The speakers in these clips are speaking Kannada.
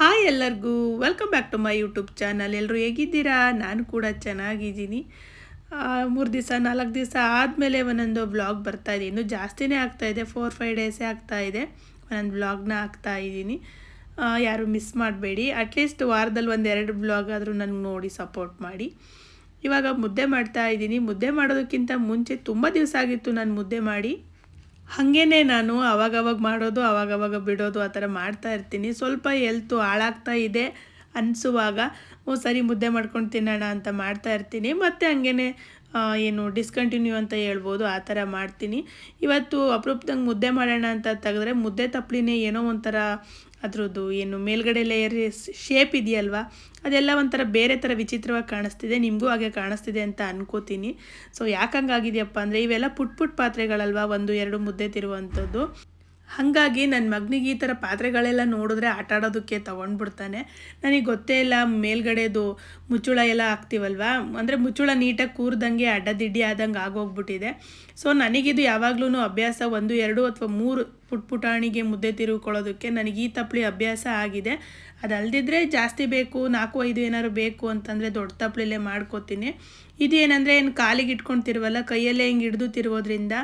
ಹಾಯ್ ಎಲ್ಲರಿಗೂ welcome back to my YouTube channel. ಎಲ್ಲರೂ ಹೇಗಿದ್ದೀರಾ? ನಾನು ಕೂಡ ಚೆನ್ನಾಗಿದ್ದೀನಿ. 3 ದಿವಸ 4 ದಿವಸ ಆದಮೇಲೆ ಒಂದೊಂದು ವ್ಲಾಗ್ ಬರ್ತಾಯಿದೆ. ಇನ್ನೂ ಜಾಸ್ತಿನೇ ಆಗ್ತಾಯಿದೆ, 4-5 ಡೇಸೇ ಆಗ್ತಾಯಿದೆ ಒಂದೊಂದು ವ್ಲಾಗ್ನ ಹಾಕ್ತಾಯಿದ್ದೀನಿ. ಯಾರು ಮಿಸ್ ಮಾಡಬೇಡಿ. ಅಟ್ಲೀಸ್ಟ್ ವಾರದಲ್ಲಿ 1-2 ವ್ಲಾಗ್ ಆದರೂ ನನಗೆ ನೋಡಿ ಸಪೋರ್ಟ್ ಮಾಡಿ. ಇವಾಗ ಮುದ್ದೆ ಮಾಡ್ತಾಯಿದ್ದೀನಿ. ಮುದ್ದೆ ಮಾಡೋದಕ್ಕಿಂತ ಮುಂಚೆ ತುಂಬ ದಿವಸ ಆಗಿತ್ತು ನಾನು ಮುದ್ದೆ ಮಾಡಿ. ಹಾಗೇ ನಾನು ಅವಾಗವಾಗ ಮಾಡೋದು ಅವಾಗವಾಗ ಬಿಡೋದು ಆ ಥರ ಮಾಡ್ತಾಯಿರ್ತೀನಿ. ಸ್ವಲ್ಪ ಹೆಲ್ತು ಹಾಳಾಗ್ತಾ ಇದೆ ಅನಿಸುವಾಗ ಸರಿ ಮುದ್ದೆ ಮಾಡ್ಕೊಂಡು ತಿನ್ನೋಣ ಅಂತ ಮಾಡ್ತಾಯಿರ್ತೀನಿ. ಮತ್ತು ಹಾಗೇ ಏನು ಡಿಸ್ಕಂಟಿನ್ಯೂ ಅಂತ ಹೇಳ್ಬೋದು, ಆ ಥರ ಮಾಡ್ತೀನಿ. ಇವತ್ತು ಅಪರೂಪದಂಗೆ ಮುದ್ದೆ ಮಾಡೋಣ ಅಂತ ತೆಗೆದ್ರೆ ಮುದ್ದೆ ತಪ್ಪಲಿನೇ ಏನೋ ಒಂಥರ ಅದರದ್ದು ಏನು ಮೇಲ್ಗಡೆ ಲೇಯರ್ ಶೇಪ್ ಇದೆಯಲ್ವ, ಅದೆಲ್ಲ ಒಂಥರ ಬೇರೆ ಥರ ವಿಚಿತ್ರವಾಗಿ ಕಾಣಿಸ್ತಿದೆ. ನಿಮಗೂ ಹಾಗೆ ಕಾಣಿಸ್ತಿದೆ ಅಂತ ಅನ್ಕೋತೀನಿ. ಸೊ ಯಾಕಂಗಾಗಿದೆಯಪ್ಪ ಅಂದರೆ ಇವೆಲ್ಲ ಪುಟ್ ಪಾತ್ರೆಗಳಲ್ವ, 1-2 ಮುದ್ದೆ ತಿರುವಂಥದ್ದು. ಹಾಗಾಗಿ ನನ್ನ ಮಗನಿಗೆ ಈ ಥರ ಪಾತ್ರೆಗಳೆಲ್ಲ ನೋಡಿದ್ರೆ ಆಟ ಆಡೋದಕ್ಕೆ ತೊಗೊಂಡ್ಬಿಡ್ತಾನೆ. ನನಗೆ ಗೊತ್ತೇ ಇಲ್ಲ ಮೇಲ್ಗಡೆದು ಮುಚ್ಚುಳ ಎಲ್ಲ ಹಾಕ್ತೀವಲ್ವ, ಅಂದರೆ ಮುಚ್ಚುಳ ನೀಟಾಗಿ ಕೂರ್ದಂಗೆ ಅಡ್ಡದಿಡ್ಡಿ ಆದಂಗೆ ಆಗೋಗ್ಬಿಟ್ಟಿದೆ. ಸೊ ನನಗಿದು ಯಾವಾಗ್ಲೂ ಅಭ್ಯಾಸ 1-2 ಅಥವಾ 3 ಪುಟಾಣಿಗೆ ಮುದ್ದೆ ತಿರುಗಿಕೊಳ್ಳೋದಕ್ಕೆ ನನಗೆ ಈ ತಪ್ಪಲಿ ಅಭ್ಯಾಸ ಆಗಿದೆ. ಅದಲ್ದಿದ್ರೆ ಜಾಸ್ತಿ ಬೇಕು 4-5 ಏನಾದ್ರು ಬೇಕು ಅಂತಂದರೆ ದೊಡ್ಡ ತಪ್ಪಲಲ್ಲೇ ಮಾಡ್ಕೋತೀನಿ. ಇದು ಏನಂದರೆ ಏನು ಕಾಲಿಗೆ ಇಟ್ಕೊಂಡು ತಿರುವಲ್ಲ, ಕೈಯಲ್ಲೇ ಹಿಂಗೆ ಹಿಡಿದು ತಿರುಗೋದ್ರಿಂದ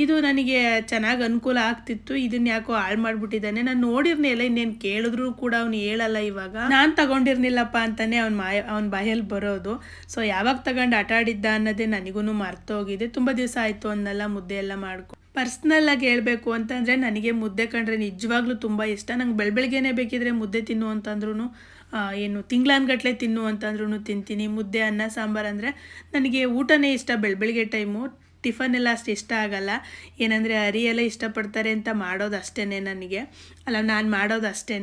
ಇದು ನನಗೆ ಚೆನ್ನಾಗಿ ಅನುಕೂಲ ಆಗ್ತಿತ್ತು. ಇದನ್ನ ಯಾಕೋ ಹಾಳು ಮಾಡಿಬಿಟ್ಟಿದ್ದಾನೆ. ನಾನು ನೋಡಿರ್ನಿಲ್ಲ, ಇನ್ನೇನು ಕೇಳಿದ್ರು ಕೂಡ ಅವ್ನು ಹೇಳಲ್ಲ. ಇವಾಗ ನಾನು ತಗೊಂಡಿರ್ನಿಲ್ಲಪ್ಪ ಅಂತಾನೆ ಅವ್ನ ಬಾಯಲ್ಲಿ ಬರೋದು. ಸೊ ಯಾವಾಗ ತಗೊಂಡು ಆಟ ಆಡಿದ್ದ ಅನ್ನೋದೇ ನನಗೂ ಮರ್ತೋಗಿದೆ. ತುಂಬ ದಿವಸ ಆಯಿತು ಅನ್ನೆಲ್ಲ ಮುದ್ದೆ ಎಲ್ಲ ಮಾಡ್ಕೊ. ಪರ್ಸ್ನಲ್ಲಾಗಿ ಹೇಳಬೇಕು ಅಂತಂದರೆ ನನಗೆ ಮುದ್ದೆ ಕಂಡ್ರೆ ನಿಜವಾಗ್ಲೂ ತುಂಬ ಇಷ್ಟ. ನಂಗೆ ಬೆಳಗ್ಗೆನೇ ಬೇಕಿದ್ರೆ ಮುದ್ದೆ ತಿನ್ನು ಅಂತಂದ್ರೂ ಏನು ತಿಂಗ್ಳಾನ್ಗಟ್ಲೆ ತಿನ್ನು ಅಂತಂದ್ರೂ ತಿಂತೀನಿ. ಮುದ್ದೆ ಅನ್ನ ಸಾಂಬಾರು ಅಂದರೆ ನನಗೆ ಊಟನೇ ಇಷ್ಟ. ಬೆಳಗ್ಗೆ ಟೈಮು ಟಿಫನ್ ಎಲ್ಲ ಅಷ್ಟು ಇಷ್ಟ ಆಗಲ್ಲ. ಏನಂದರೆ ಅರಿಯೆಲ್ಲ ಇಷ್ಟಪಡ್ತಾರೆ ಅಂತ ಮಾಡೋದು ಅಷ್ಟೇ ನನಗೆ, ಅಲ್ಲ ನಾನು ಮಾಡೋದು ಅಷ್ಟೇ.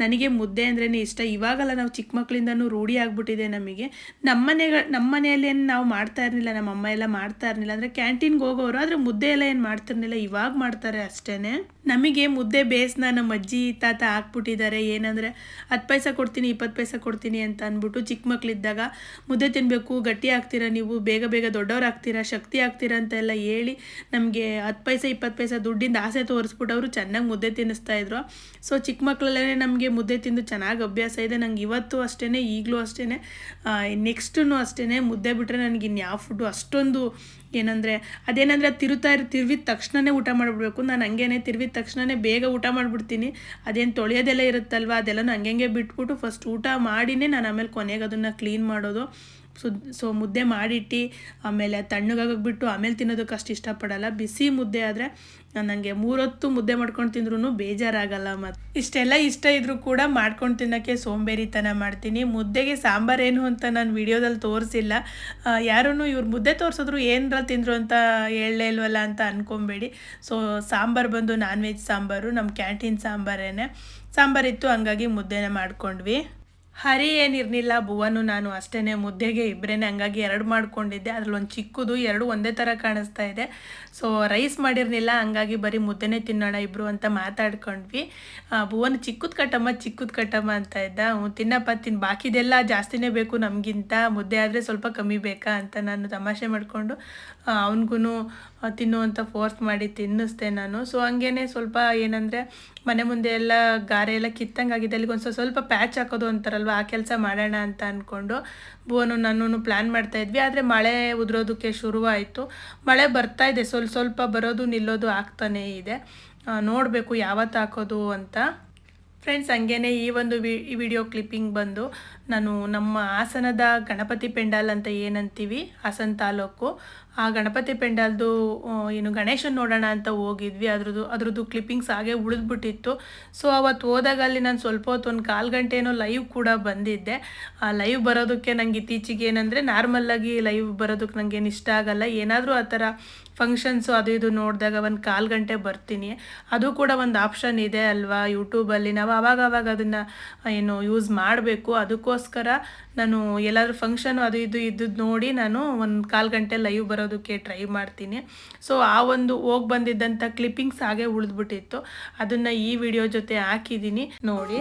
ನನಗೆ ಮುದ್ದೆ ಅಂದ್ರೇ ಇಷ್ಟ. ಇವಾಗಲ್ಲ, ನಾವು ಚಿಕ್ಕ ಮಕ್ಕಳಿಂದನೂ ರೂಢಿ ಆಗಿಬಿಟ್ಟಿದೆ ನಮಗೆ. ನಮ್ಮ ಮನೆಯಲ್ಲೇನು ನಾವು ಮಾಡ್ತಾ ಇರಲಿಲ್ಲ, ನಮ್ಮ ಅಮ್ಮ ಎಲ್ಲ ಮಾಡ್ತಾ ಇರಲಿಲ್ಲ. ಅಂದರೆ ಕ್ಯಾಂಟೀನ್ಗೆ ಹೋಗೋರು, ಆದರೆ ಮುದ್ದೆ ಎಲ್ಲ ಏನು ಮಾಡ್ತಿರ್ಲಿಲ್ಲ, ಇವಾಗ ಮಾಡ್ತಾರೆ ಅಷ್ಟೇ. ನಮಗೆ ಮುದ್ದೆ ಬೇಸ್ನ ನಮ್ಮ ಅಜ್ಜಿ ತಾತ ಹಾಕ್ಬಿಟ್ಟಿದ್ದಾರೆ. ಏನಂದರೆ 10 ಪೈಸೆ ಕೊಡ್ತೀನಿ 20 ಪೈಸೆ ಕೊಡ್ತೀನಿ ಅಂತ ಅಂದ್ಬಿಟ್ಟು ಚಿಕ್ಕ ಮಕ್ಕಳಿದ್ದಾಗ ಮುದ್ದೆ ತಿನ್ನಬೇಕು, ಗಟ್ಟಿ ಆಗ್ತೀರಾ ನೀವು, ಬೇಗ ದೊಡ್ಡವ್ರು ಆಗ್ತೀರಾ, ಶಕ್ತಿ ಆಗ್ತೀರಾ ಅಂತೆಲ್ಲ ಹೇಳಿ ನಮಗೆ 10 ಪೈಸೆ 20 ಪೈಸೆ ದುಡ್ಡಿಂದ ಆಸೆ ತೋರಿಸ್ಬಿಟ್ಟು ಅವರು ಚೆನ್ನಾಗಿ ಮುದ್ದೆ ತಿನ್ನಿಸ್ತಾಯಿದ್ರು. ಸೊ ಚಿಕ್ಕ ಮಕ್ಕಳಲ್ಲೇ ನಮಗೆ ಮುದ್ದೆ ತಿಂದು ಚೆನ್ನಾಗಿ ಅಭ್ಯಾಸ ಇದೆ. ನಂಗೆ ಇವತ್ತು ಅಷ್ಟೇ, ಈಗಲೂ ಅಷ್ಟೇ, ನೆಕ್ಸ್ಟೂ ಅಷ್ಟೇ. ಮುದ್ದೆ ಬಿಟ್ಟರೆ ನನಗೆ ಇನ್ಯಾವ ಫುಡ್ಡು ಅಷ್ಟೊಂದು ಏನಂದರೆ ಅದೇನಂದರೆ ತಿರುವಿದ ತಕ್ಷಣವೇ ಊಟ ಮಾಡಿಬಿಡ್ಬೇಕು. ನಾನು ಹಂಗೇನೆ ತಿರುವಿದ ತಕ್ಷಣವೇ ಬೇಗ ಊಟ ಮಾಡಿಬಿಡ್ತೀನಿ. ಅದೇನು ತೊಳೆಯೋದೆಲ್ಲ ಇರುತ್ತಲ್ವ, ಅದೆಲ್ಲನೂ ಹಂಗೆ ಬಿಟ್ಬಿಟ್ಟು ಫಸ್ಟ್ ಊಟ ಮಾಡಿನೇ ನಾನು ಆಮೇಲೆ ಕೊನೆಗೆ ಅದನ್ನು ಕ್ಲೀನ್ ಮಾಡೋದು. ಸೊ ಮುದ್ದೆ ಮಾಡಿಟ್ಟು ಆಮೇಲೆ ತಣ್ಣಗಾಗೋಗ್ಬಿಟ್ಟು ಆಮೇಲೆ ತಿನ್ನೋದಕ್ಕೆ ಅಷ್ಟು ಇಷ್ಟಪಡಲ್ಲ. ಬಿಸಿ ಮುದ್ದೆ ಆದರೆ ನನಗೆ 3 ಹೊತ್ತು ಮುದ್ದೆ ಮಾಡ್ಕೊಂಡು ತಿಂದ್ರೂ ಬೇಜಾರಾಗಲ್ಲ. ಮತ್ತು ಇಷ್ಟೆಲ್ಲ ಇಷ್ಟ ಇದ್ದರೂ ಕೂಡ ಮಾಡ್ಕೊಂಡು ತಿನ್ನೋಕ್ಕೆ ಸೋಂಬೇರಿತನ ಮಾಡ್ತೀನಿ. ಮುದ್ದೆಗೆ ಸಾಂಬಾರೇನು ಅಂತ ನಾನು ವಿಡಿಯೋದಲ್ಲಿ ತೋರಿಸಿಲ್ಲ. ಯಾರೂ ಇವ್ರು ಮುದ್ದೆ ತೋರಿಸಿದ್ರು ಏನರ ತಿಂದರು ಅಂತ ಹೇಳಲೇ ಇಲ್ವಲ್ಲ ಅಂತ ಅಂದ್ಕೊಬೇಡಿ. ಸೊ ಸಾಂಬಾರು ಬಂದು ನಾನ್ ವೆಜ್ ಸಾಂಬಾರು, ನಮ್ಮ ಕ್ಯಾಂಟೀನ್ ಸಾಂಬಾರಿತ್ತು, ಹಂಗಾಗಿ ಮುದ್ದೆನ ಮಾಡ್ಕೊಂಡ್ವಿ. ಹರಿ ಏನಿರಲಿಲ್ಲ, ಭುವನು ನಾನು ಅಷ್ಟೇ ಮುದ್ದೆಗೆ ಇಬ್ಬರೇ, ಹಂಗಾಗಿ 2 ಮಾಡ್ಕೊಂಡಿದ್ದೆ. ಅದ್ರಲ್ಲಿ ಒಂದು ಚಿಕ್ಕದು, 2 ಒಂದೇ ಥರ ಕಾಣಿಸ್ತಾ ಇದೆ. ಸೊ ರೈಸ್ ಮಾಡಿರಲಿಲ್ಲ, ಹಂಗಾಗಿ ಬರೀ ಮುದ್ದೆನೇ ತಿನ್ನೋಣ ಇಬ್ಬರು ಅಂತ ಮಾತಾಡ್ಕೊಂಡ್ವಿ. ಭುವನು ಚಿಕ್ಕದು ಕಟ್ಟಮ್ಮ ಅಂತ ಇದ್ದ. ತಿನ್ನಪ್ಪ ಬಾಕಿದೆಲ್ಲ ಜಾಸ್ತಿನೇ ಬೇಕು ನಮಗಿಂತ, ಮುದ್ದೆ ಆದರೆ ಸ್ವಲ್ಪ ಕಮ್ಮಿ ಬೇಕಾ ಅಂತ ನಾನು ತಮಾಷೆ ಮಾಡಿಕೊಂಡು ಅವನಿಗೂ ತಿನ್ನುವಂಥ ಫೋರ್ಸ್ ಮಾಡಿ ತಿನ್ನಿಸ್ದೆ ನಾನು. ಸೊ ಹಂಗೇ ಸ್ವಲ್ಪ ಏನಂದರೆ ಮನೆ ಮುಂದೆ ಎಲ್ಲ ಗಾರೆ ಎಲ್ಲ ಕಿತ್ತಂಗಾಗಿದೆ, ಅಲ್ಲಿಗೆ ಒಂದು ಸ್ವಲ್ಪ ಪ್ಯಾಚ್ ಹಾಕೋದು ಅಂತಾರಲ್ವ, ಆ ಕೆಲಸ ಮಾಡೋಣ ಅಂತ ಅಂದ್ಕೊಂಡು ಭುವನು ನಾನು ಪ್ಲ್ಯಾನ್ ಮಾಡ್ತಾಯಿದ್ವಿ. ಆದರೆ ಮಳೆ ಉದುರೋದಕ್ಕೆ ಶುರುವಾಯಿತು. ಮಳೆ ಬರ್ತಾಯಿದೆ, ಸ್ವಲ್ಪ ಬರೋದು ನಿಲ್ಲೋದು ಆಗ್ತಾನೇ ಇದೆ. ನೋಡಬೇಕು ಯಾವತ್ತು ಹಾಕೋದು ಅಂತ. ಫ್ರೆಂಡ್ಸ್, ಹಂಗೇ ಈ ಒಂದು ವಿಡಿಯೋ ಕ್ಲಿಪ್ಪಿಂಗ್ ಬಂದು ನಾನು ನಮ್ಮ ಹಾಸನದ ಗಣಪತಿ ಪೆಂಡಾಲ್ ಅಂತ ಏನಂತೀವಿ, ಹಾಸನ ತಾಲೂಕು, ಆ ಗಣಪತಿ ಪೆಂಡಾಲ್ದು ಏನು ಗಣೇಶನ ನೋಡೋಣ ಅಂತ ಹೋಗಿದ್ವಿ. ಅದ್ರದ್ದು ಕ್ಲಿಪ್ಪಿಂಗ್ಸ್ ಹಾಗೆ ಉಳಿದ್ಬಿಟ್ಟಿತ್ತು. ಸೊ ಅವತ್ತು ಹೋದಾಗ ಅಲ್ಲಿ ನಾನು ಸ್ವಲ್ಪ ಹೊತ್ತು 1/4 ಗಂಟೆ ಏನೋ ಲೈವ್ ಕೂಡ ಬಂದಿದ್ದೆ. ಆ ಲೈವ್ ಬರೋದಕ್ಕೆ ನನಗೆ ಇತ್ತೀಚೆಗೆ ಏನಂದರೆ ನಾರ್ಮಲ್ಲಾಗಿ ಲೈವ್ ಬರೋದಕ್ಕೆ ನನಗೇನು ಇಷ್ಟ ಆಗಲ್ಲ. ಏನಾದರೂ ಆ ಥರ ಫಂಕ್ಷನ್ಸು ಅದು ಇದು ನೋಡಿದಾಗ 1/4 ಗಂಟೆ ಬರ್ತೀನಿ. ಅದು ಕೂಡ ಒಂದು ಆಪ್ಷನ್ ಇದೆ ಅಲ್ವಾ ಯೂಟ್ಯೂಬಲ್ಲಿ, ನಾವು ಆವಾಗ ಅದನ್ನು ಏನು ಯೂಸ್ ಮಾಡಬೇಕು. ಅದಕ್ಕೋಸ್ಕರ ನಾನು ಎಲ್ಲಾದರೂ ಫಂಕ್ಷನು ಅದು ಇದು ಇದ್ದದ್ದು ನೋಡಿ ನಾನು 1/4 ಗಂಟೆ ಲೈವ್ ಬರೋದಕ್ಕೆ ಟ್ರೈ ಮಾಡ್ತೀನಿ. ಸೊ ಆ ಒಂದು ಹೋಗಿ ಬಂದಿದ್ದಂಥ ಕ್ಲಿಪ್ಪಿಂಗ್ಸ್ ಹಾಗೆ ಉಳಿದ್ಬಿಟ್ಟಿತ್ತು, ಅದನ್ನು ಈ ವಿಡಿಯೋ ಜೊತೆ ಹಾಕಿದ್ದೀನಿ ನೋಡಿ.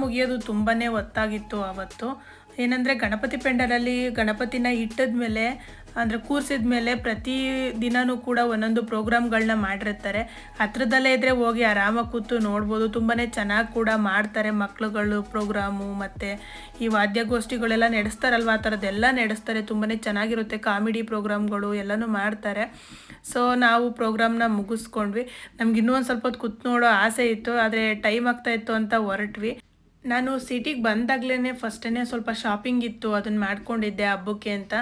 ಮುಗಿಯೋದು ತುಂಬಾ ಹೊತ್ತಾಗಿತ್ತು ಆವತ್ತು. ಏನಂದರೆ ಗಣಪತಿ ಪೆಂಡಲಲ್ಲಿ ಗಣಪತಿನ ಇಟ್ಟಿದ ಮೇಲೆ ಅಂದರೆ ಕೂರಿಸಿದ ಮೇಲೆ ಪ್ರತಿ ದಿನವೂ ಕೂಡ ಒಂದೊಂದು ಪ್ರೋಗ್ರಾಮ್ಗಳನ್ನ ಮಾಡಿರ್ತಾರೆ. ಹತ್ರದಲ್ಲೇ ಇದ್ದರೆ ಹೋಗಿ ಆರಾಮಾಗಿ ಕೂತು ನೋಡ್ಬೋದು. ತುಂಬಾ ಚೆನ್ನಾಗಿ ಕೂಡ ಮಾಡ್ತಾರೆ ಮಕ್ಳುಗಳು ಪ್ರೋಗ್ರಾಮು, ಮತ್ತು ಈ ವಾದ್ಯಗೋಷ್ಠಿಗಳೆಲ್ಲ ನಡೆಸ್ತಾರಲ್ವ, ಆ ಥರದ್ದೆಲ್ಲ ನಡೆಸ್ತಾರೆ. ತುಂಬಾ ಚೆನ್ನಾಗಿರುತ್ತೆ. ಕಾಮಿಡಿ ಪ್ರೋಗ್ರಾಮ್ಗಳು ಎಲ್ಲನೂ ಮಾಡ್ತಾರೆ. ಸೊ ನಾವು ಪ್ರೋಗ್ರಾಮ್ನ ಮುಗಿಸ್ಕೊಂಡ್ವಿ. ನಮ್ಗೆ ಇನ್ನೂ ಒಂದು ಸ್ವಲ್ಪ ಹೊತ್ತು ಕೂತು ನೋಡೋ ಆಸೆ ಇತ್ತು, ಆದರೆ ಟೈಮ್ ಆಗ್ತಾಯಿತ್ತು ಅಂತ ಹೊರಟ್ವಿ. ನಾನು ಸಿಟಿಗೆ ಬಂದಾಗಲೇ ಫಸ್ಟೇ ಸ್ವಲ್ಪ ಶಾಪಿಂಗ್ ಇತ್ತು, ಅದನ್ನು ಮಾಡ್ಕೊಂಡಿದ್ದೆ ಹಬ್ಬಕ್ಕೆ ಅಂತ.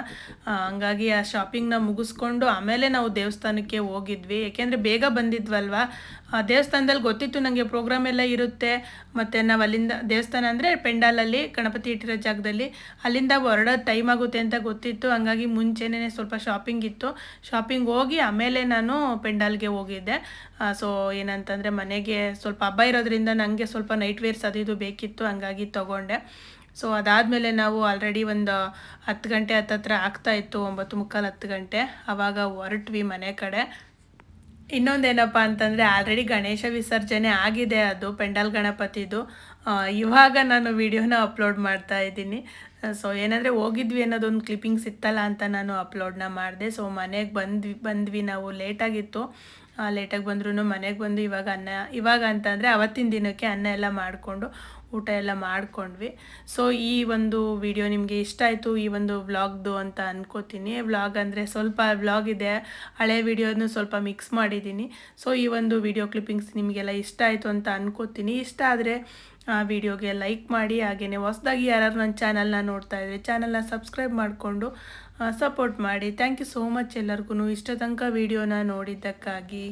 ಹಂಗಾಗಿ ಆ ಶಾಪಿಂಗ್ನ ಮುಗಿಸ್ಕೊಂಡು ಆಮೇಲೆ ನಾವು ದೇವಸ್ಥಾನಕ್ಕೆ ಹೋಗಿದ್ವಿ. ಏಕೆಂದರೆ ಬೇಗ ಬಂದಿದ್ವಲ್ವ. ದೇವಸ್ಥಾನದಲ್ಲಿ ಗೊತ್ತಿತ್ತು ನನಗೆ ಪ್ರೋಗ್ರಾಮ್ ಎಲ್ಲ ಇರುತ್ತೆ, ಮತ್ತು ನಾವು ಅಲ್ಲಿಂದ ದೇವಸ್ಥಾನ ಅಂದರೆ ಪೆಂಡಾಲಲ್ಲಿ ಗಣಪತಿ ಇಟ್ಟಿರೋ ಜಾಗದಲ್ಲಿ, ಅಲ್ಲಿಂದ ಹೊರಡೋದು ಟೈಮ್ ಆಗುತ್ತೆ ಅಂತ ಗೊತ್ತಿತ್ತು. ಹಂಗಾಗಿ ಮುಂಚೆನೇ ಸ್ವಲ್ಪ ಶಾಪಿಂಗ್ ಇತ್ತು. ಶಾಪಿಂಗ್ ಹೋಗಿ ಆಮೇಲೆ ನಾನು ಪೆಂಡಾಲ್ಗೆ ಹೋಗಿದ್ದೆ. ಸೊ ಏನಂತಂದರೆ ಮನೆಗೆ ಸ್ವಲ್ಪ ಹಬ್ಬ ಇರೋದ್ರಿಂದ ನನಗೆ ಸ್ವಲ್ಪ ನೈಟ್ ವೇರ್ಸ್ ಅದು ಇದು ಬೇಕಿತ್ತು, ಹಂಗಾಗಿ ತೊಗೊಂಡೆ. ಸೊ ಅದಾದಮೇಲೆ ನಾವು ಆಲ್ರೆಡಿ ಒಂದು 10 ಗಂಟೆ ಹತ್ತತ್ರ ಆಗ್ತಾಯಿತ್ತು, 9:45 10 ಗಂಟೆ. ಆವಾಗ ಹೊರಟ್ವಿ ಮನೆ ಕಡೆ. ಇನ್ನೊಂದೇನಪ್ಪ ಅಂತಂದರೆ ಆಲ್ರೆಡಿ ಗಣೇಶ ವಿಸರ್ಜನೆ ಆಗಿದೆ, ಅದು ಪೆಂಡಾಲ್ ಗಣಪತಿದು. ಇವಾಗ ನಾನು ವಿಡಿಯೋನ ಅಪ್ಲೋಡ್ ಮಾಡ್ತಾ ಇದ್ದೀನಿ. ಸೊ ಏನಂದರೆ ಹೋಗಿದ್ವಿ ಅನ್ನೋದೊಂದು ಕ್ಲಿಪ್ಪಿಂಗ್ಸ್ ಇತ್ತಲ್ಲ ಅಂತ ನಾನು ಅಪ್ಲೋಡ್ನ ಮಾಡಿದೆ. ಸೊ ಮನೆಗೆ ಬಂದ್ವಿ ನಾವು. ಲೇಟಾಗಿತ್ತು. ಲೇಟಾಗಿ ಬಂದ್ರೂ ಮನೆಗೆ ಬಂದು ಇವಾಗ ಅಂತಂದರೆ ಅವತ್ತಿನ ದಿನಕ್ಕೆ ಅನ್ನ ಎಲ್ಲ ಮಾಡಿಕೊಂಡು ಊಟ ಎಲ್ಲ ಮಾಡ್ಕೊಂಡ್ವಿ. ಸೊ ಈ ಒಂದು ವಿಡಿಯೋ ನಿಮಗೆ ಇಷ್ಟ ಆಯಿತು, ಈ ಒಂದು ವ್ಲಾಗ್ದು ಅಂತ ಅಂದ್ಕೋತೀನಿ. ವ್ಲಾಗ್ ಅಂದರೆ ಸ್ವಲ್ಪ ವ್ಲಾಗ್ ಇದೆ, ಹಳೆ ವಿಡಿಯೋನು ಸ್ವಲ್ಪ ಮಿಕ್ಸ್ ಮಾಡಿದ್ದೀನಿ. ಸೊ ಈ ಒಂದು ವಿಡಿಯೋ ಕ್ಲಿಪ್ಪಿಂಗ್ಸ್ ನಿಮಗೆಲ್ಲ ಇಷ್ಟ ಆಯಿತು ಅಂತ ಅಂದ್ಕೋತೀನಿ. ಇಷ್ಟ ಆದರೆ ವಿಡಿಯೋಗೆ ಲೈಕ್ ಮಾಡಿ, ಹಾಗೆಯೇ ಹೊಸದಾಗಿ ಯಾರು ನನ್ನ ಚಾನಲ್ನ ನೋಡ್ತಾ ಇದ್ದರೆ ಚಾನಲ್ನ ಸಬ್ಸ್ಕ್ರೈಬ್ ಮಾಡಿಕೊಂಡು ಸಪೋರ್ಟ್ ಮಾಡಿ. ಥ್ಯಾಂಕ್ ಯು ಸೋ ಮಚ್ ಎಲ್ಲರಿಗೂ ಇಷ್ಟ ತನಕ ವಿಡಿಯೋನ ನೋಡಿದ್ದಕ್ಕಾಗಿ.